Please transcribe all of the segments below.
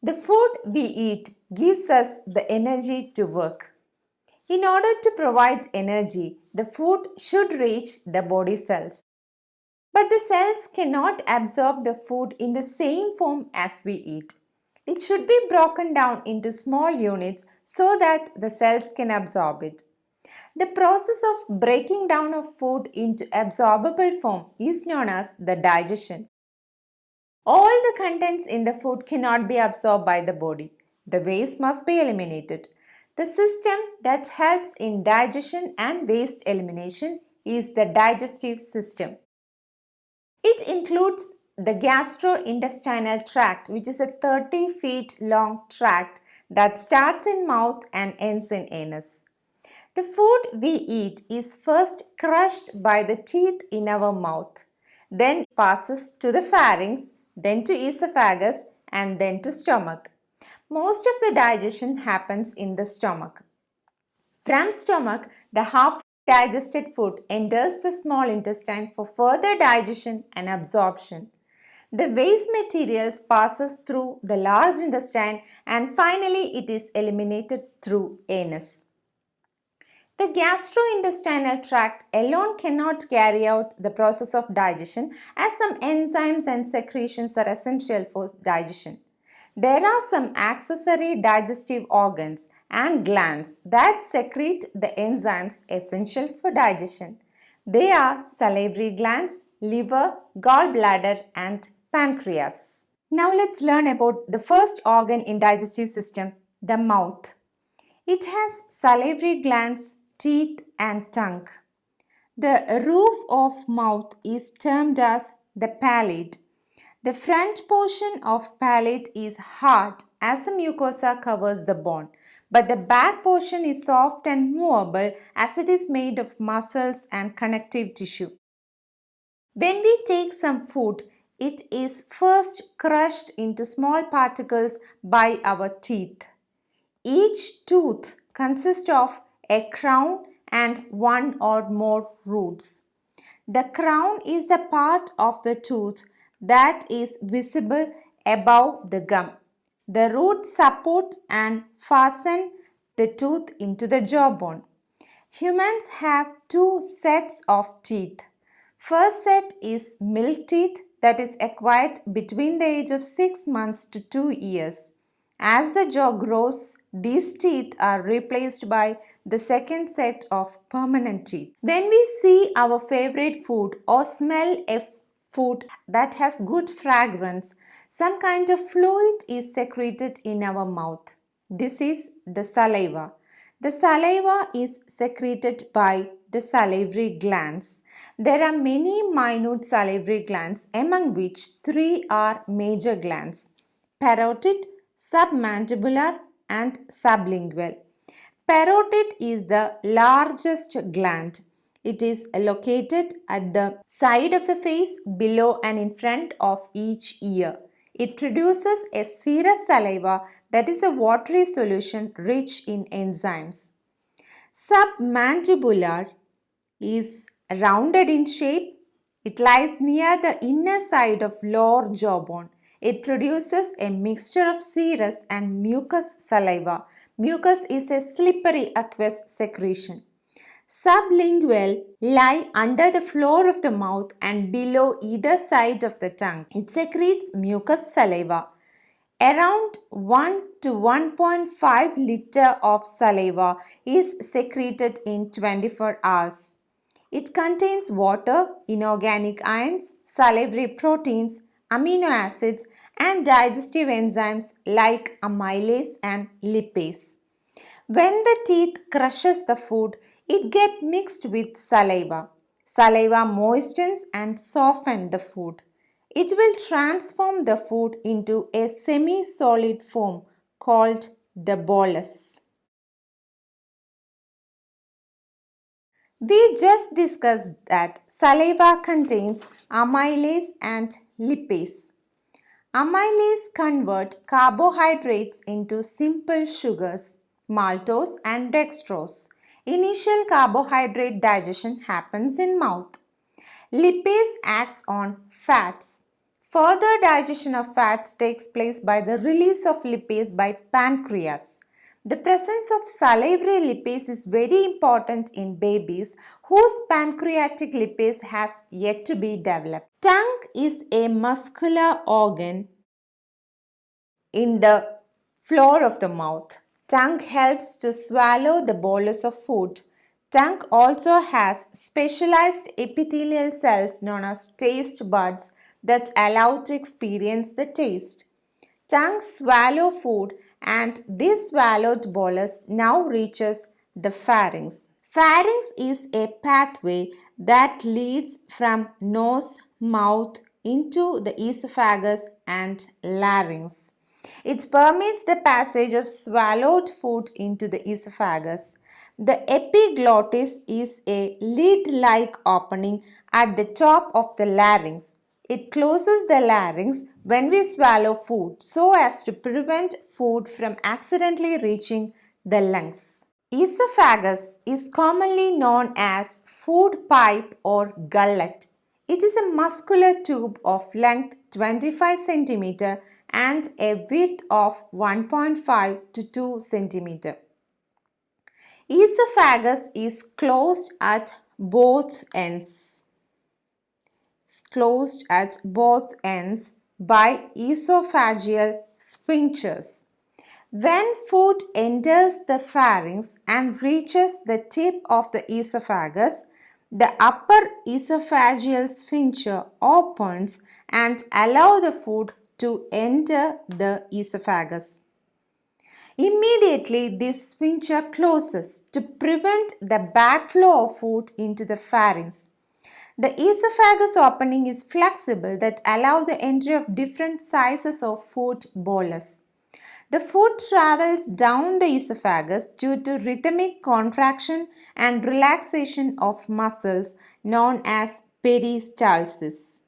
The food we eat gives us the energy to work. In order to provide energy, the food should reach the body cells. But the cells cannot absorb the food in the same form as we eat. It should be broken down into small units so that the cells can absorb it. The process of breaking down of food into absorbable form is known as the digestion. All the contents in the food cannot be absorbed by the body. The waste must be eliminated. The system that helps in digestion and waste elimination is the digestive system. It includes the gastrointestinal tract, which is a 30 feet long tract that starts in mouth and ends in anus. The food we eat is first crushed by the teeth in our mouth, then passes to the pharynx, then to esophagus, and then to stomach. Most of the digestion happens in the stomach. From stomach, the half digested food enters the small intestine for further digestion and absorption. The waste materials passes through the large intestine and finally it is eliminated through anus. The gastrointestinal tract alone cannot carry out the process of digestion as some enzymes and secretions are essential for digestion. There are some accessory digestive organs and glands that secrete the enzymes essential for digestion. They are salivary glands, liver, gallbladder and pancreas. Now let's learn about the first organ in digestive system, the mouth. It has salivary glands, teeth and tongue. The roof of mouth is termed as the palate. The front portion of palate is hard as the mucosa covers the bone, but the back portion is soft and movable as it is made of muscles and connective tissue. When we take some food, it is first crushed into small particles by our teeth. Each tooth consists of a crown and one or more roots. The crown is the part of the tooth that is visible above the gum. The roots support and fasten the tooth into the jawbone. Humans have two sets of teeth. First set is milk teeth that is acquired between the age of 6 months to 2 years. As the jaw grows, these teeth are replaced by the second set of permanent teeth. When we see our favorite food or smell a food that has good fragrance, some kind of fluid is secreted in our mouth. This is the saliva. The saliva is secreted by the salivary glands. There are many minute salivary glands, among which 3 are major glands: parotid, submandibular and sublingual. Parotid is the largest gland. It is located at the side of the face, below and in front of each ear. It produces a serous saliva that is a watery solution rich in enzymes. Submandibular is rounded in shape. It lies near the inner side of lower jawbone. It produces a mixture of serous and mucus saliva. Mucus is a slippery aqueous secretion. Sublingual lie under the floor of the mouth and below either side of the tongue. It secretes mucus saliva. Around 1 to 1.5 liter of saliva is secreted in 24 hours. It contains water, inorganic ions, salivary proteins, amino acids and digestive enzymes like amylase and lipase. When the teeth crushes the food, it gets mixed with saliva. Saliva moistens and softens the food. It will transform the food into a semi-solid form called the bolus. We just discussed that saliva contains amylase and lipase. Amylase convert carbohydrates into simple sugars, maltose and dextrose. Initial carbohydrate digestion happens in mouth. Lipase acts on fats. Further digestion of fats takes place by the release of lipase by pancreas. The presence of salivary lipase is very important in babies whose pancreatic lipase has yet to be developed. Tongue is a muscular organ in the floor of the mouth. Tongue helps to swallow the bolus of food. Tongue also has specialized epithelial cells known as taste buds that allow to experience the taste. Tongue swallow food and this swallowed bolus now reaches the pharynx. Pharynx is a pathway that leads from nose, mouth into the esophagus and larynx. It permits the passage of swallowed food into the esophagus. The epiglottis is a lid-like opening at the top of the larynx. It closes the larynx when we swallow food so as to prevent food from accidentally reaching the lungs. Esophagus is commonly known as food pipe or gullet. It is a muscular tube of length 25 cm and a width of 1.5 to 2 cm. Esophagus is closed at both ends. It's closed at both ends by esophageal sphincters. When food enters the pharynx and reaches the tip of the esophagus, the upper esophageal sphincter opens and allows the food to enter the esophagus. Immediately, this sphincter closes to prevent the backflow of food into the pharynx. The esophagus opening is flexible that allows the entry of different sizes of food bolus. The food travels down the esophagus due to rhythmic contraction and relaxation of muscles known as peristalsis.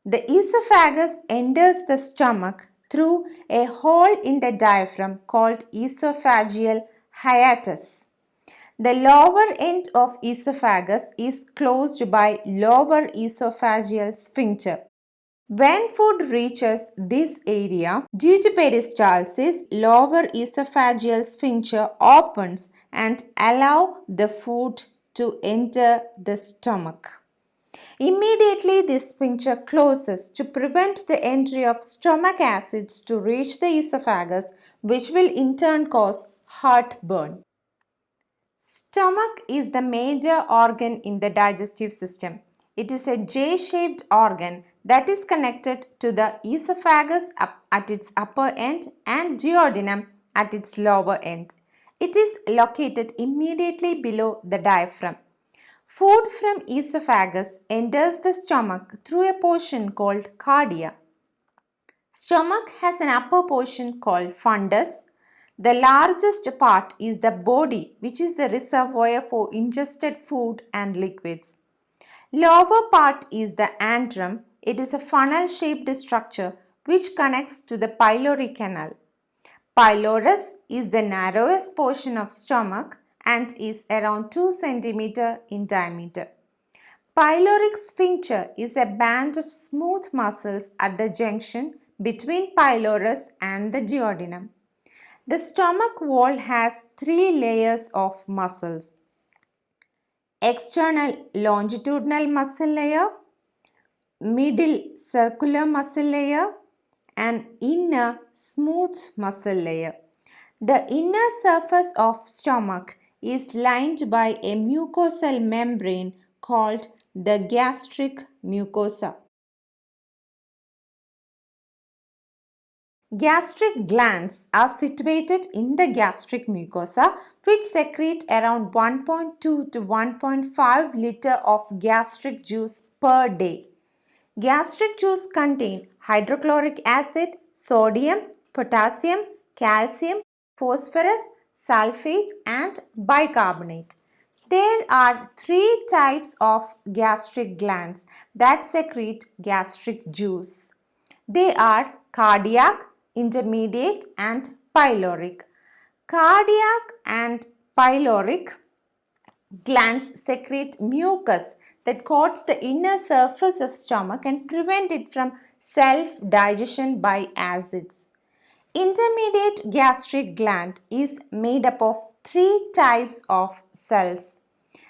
The esophagus enters the stomach through a hole in the diaphragm called esophageal hiatus. The lower end of esophagus is closed by lower esophageal sphincter. When food reaches this area, due to peristalsis, lower esophageal sphincter opens and allows the food to enter the stomach. Immediately, this sphincter closes to prevent the entry of stomach acids to reach the esophagus, which will in turn cause heartburn. Stomach is the major organ in the digestive system. It is a J-shaped organ that is connected to the esophagus at its upper end and duodenum at its lower end. It is located immediately below the diaphragm. Food from esophagus enters the stomach through a portion called cardia. Stomach has an upper portion called fundus. The largest part is the body, which is the reservoir for ingested food and liquids. Lower part is the antrum. It is a funnel-shaped structure which connects to the pylori canal. Pylorus is the narrowest portion of stomach and is around 2 cm in diameter. Pyloric sphincter is a band of smooth muscles at the junction between pylorus and the duodenum. The stomach wall has 3 layers of muscles: external longitudinal muscle layer, middle circular muscle layer, and inner smooth muscle layer. The inner surface of stomach is lined by a mucosal membrane called the gastric mucosa. Gastric glands are situated in the gastric mucosa, which secrete around 1.2 to 1.5 liter of gastric juice per day. Gastric juice contain hydrochloric acid, sodium, potassium, calcium, phosphorus, sulfate, and bicarbonate. There are 3 types of gastric glands that secrete gastric juice. They are cardiac, intermediate, and pyloric. Cardiac and pyloric Glands secrete mucus that coats the inner surface of stomach and prevent it from self-digestion by acids. Intermediate gastric gland is made up of three types of cells.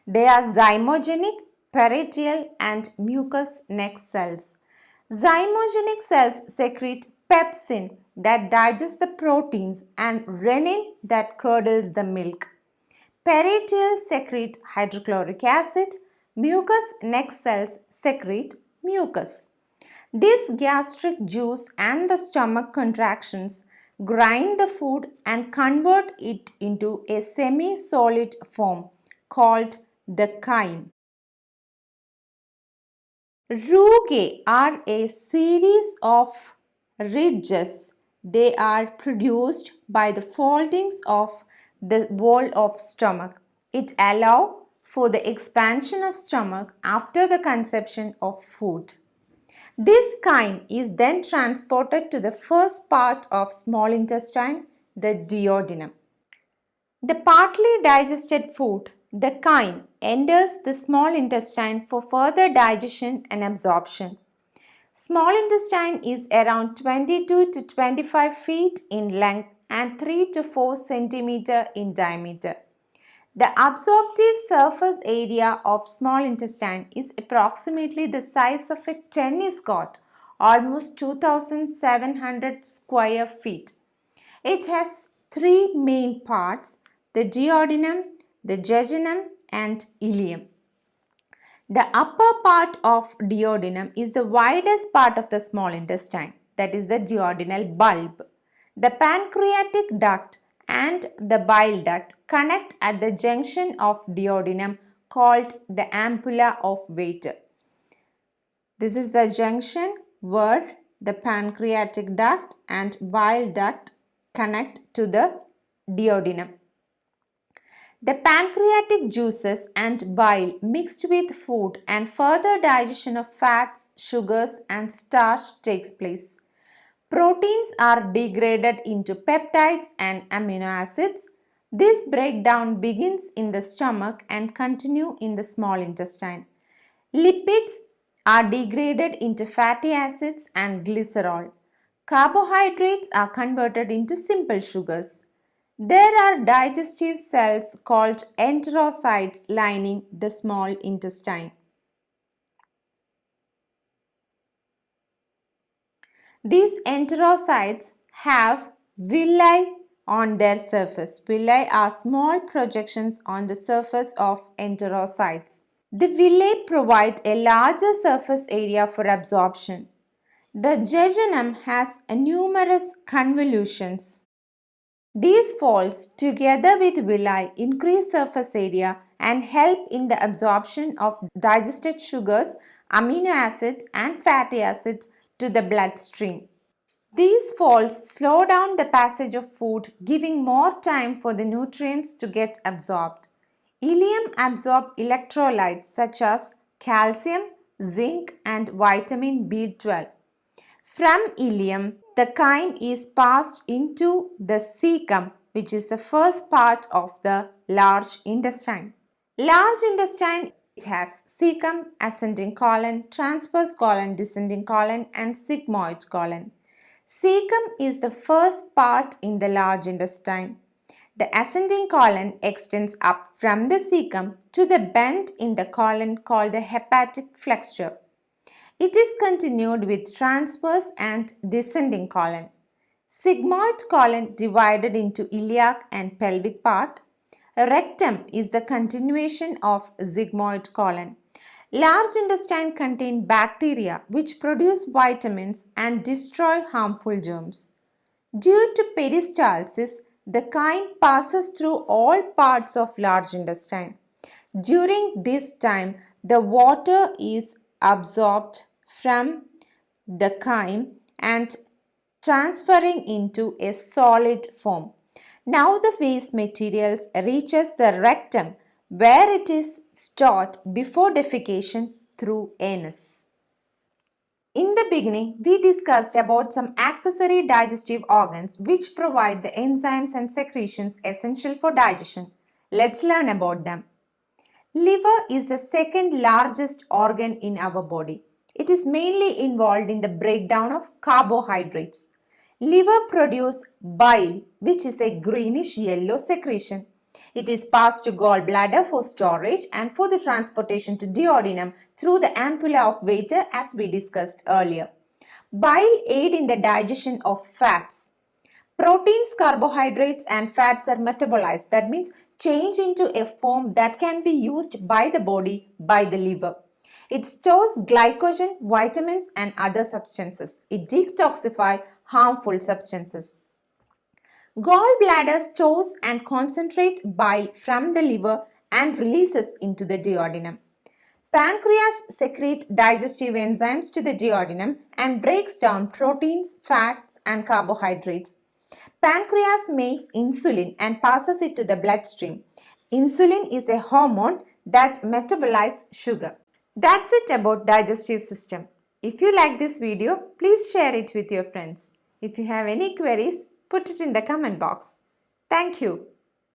They are zymogenic, peritoneal, and mucous neck cells. Zymogenic cells secrete pepsin that digests the proteins and renin that curdles the milk. Peritoneal secrete hydrochloric acid. Mucous neck cells secrete mucus. This gastric juice and the stomach contractions grind the food and convert it into a semi-solid form called the chyme. Rugae are a series of ridges. They are produced by the foldings of the wall of stomach. It allows for the expansion of stomach after the consumption of food. This chyme is then transported to the first part of small intestine, the duodenum. The partly digested food, the chyme, enters the small intestine for further digestion and absorption. Small intestine is around 22 to 25 feet in length and 3 to 4 centimeter in diameter. The absorptive surface area of small intestine is approximately the size of a tennis court, almost 2,700 square feet. It has three main parts: the duodenum, the jejunum, and ileum. The upper part of duodenum is the widest part of the small intestine, that is the duodenal bulb. The pancreatic duct and the bile duct connect at the junction of duodenum called the ampulla of Vater. This is the junction where the pancreatic duct and bile duct connect to the duodenum. The pancreatic juices and bile mixed with food and further digestion of fats, sugars and starch takes place. Proteins are degraded into peptides and amino acids. This breakdown begins in the stomach and continue in the small intestine. Lipids are degraded into fatty acids and glycerol. Carbohydrates are converted into simple sugars. There are digestive cells called enterocytes lining the small intestine. These enterocytes have villi on their surface. Villi are small projections on the surface of enterocytes. The villi provide a larger surface area for absorption. The jejunum has numerous convolutions. These folds together with villi increase surface area and help in the absorption of digested sugars, amino acids and fatty acids to the bloodstream. These folds slow down the passage of food, giving more time for the nutrients to get absorbed. Ileum absorbs electrolytes such as calcium, zinc and vitamin B12. From ileum, the chyme is passed into the cecum, which is the first part of the large intestine. Large intestine has cecum, ascending colon, transverse colon, descending colon and sigmoid colon. Cecum is the first part in the large intestine. The ascending colon extends up from the cecum to the bend in the colon called the hepatic flexure. It is continued with transverse and descending colon. Sigmoid colon divided into iliac and pelvic part. Rectum is the continuation of sigmoid colon. Large intestine contain bacteria which produce vitamins and destroy harmful germs. Due to peristalsis, the chyme passes through all parts of large intestine. During this time, the water is absorbed from the chyme and transferring into a solid form. Now the waste materials reaches the rectum where it is stored before defecation through anus. In the beginning, we discussed about some accessory digestive organs which provide the enzymes and secretions essential for digestion. Let's learn about them. Liver is the second largest organ in our body. It is mainly involved in the breakdown of carbohydrates. Liver produces bile, which is a greenish yellow secretion. It is passed to gallbladder for storage and for the transportation to duodenum through the ampulla of Vater as we discussed earlier. Bile aid in the digestion of fats. Proteins, carbohydrates and fats are metabolized. That means change into a form that can be used by the body by the liver. It stores glycogen, vitamins and other substances. It detoxifies harmful substances. Gallbladder stores and concentrates bile from the liver and releases into the duodenum. Pancreas secretes digestive enzymes to the duodenum and breaks down proteins, fats and carbohydrates. Pancreas makes insulin and passes it to the bloodstream. Insulin is a hormone that metabolizes sugar. That's it about digestive system. If you like this video, please share it with your friends. If you have any queries, put it in the comment box. Thank you.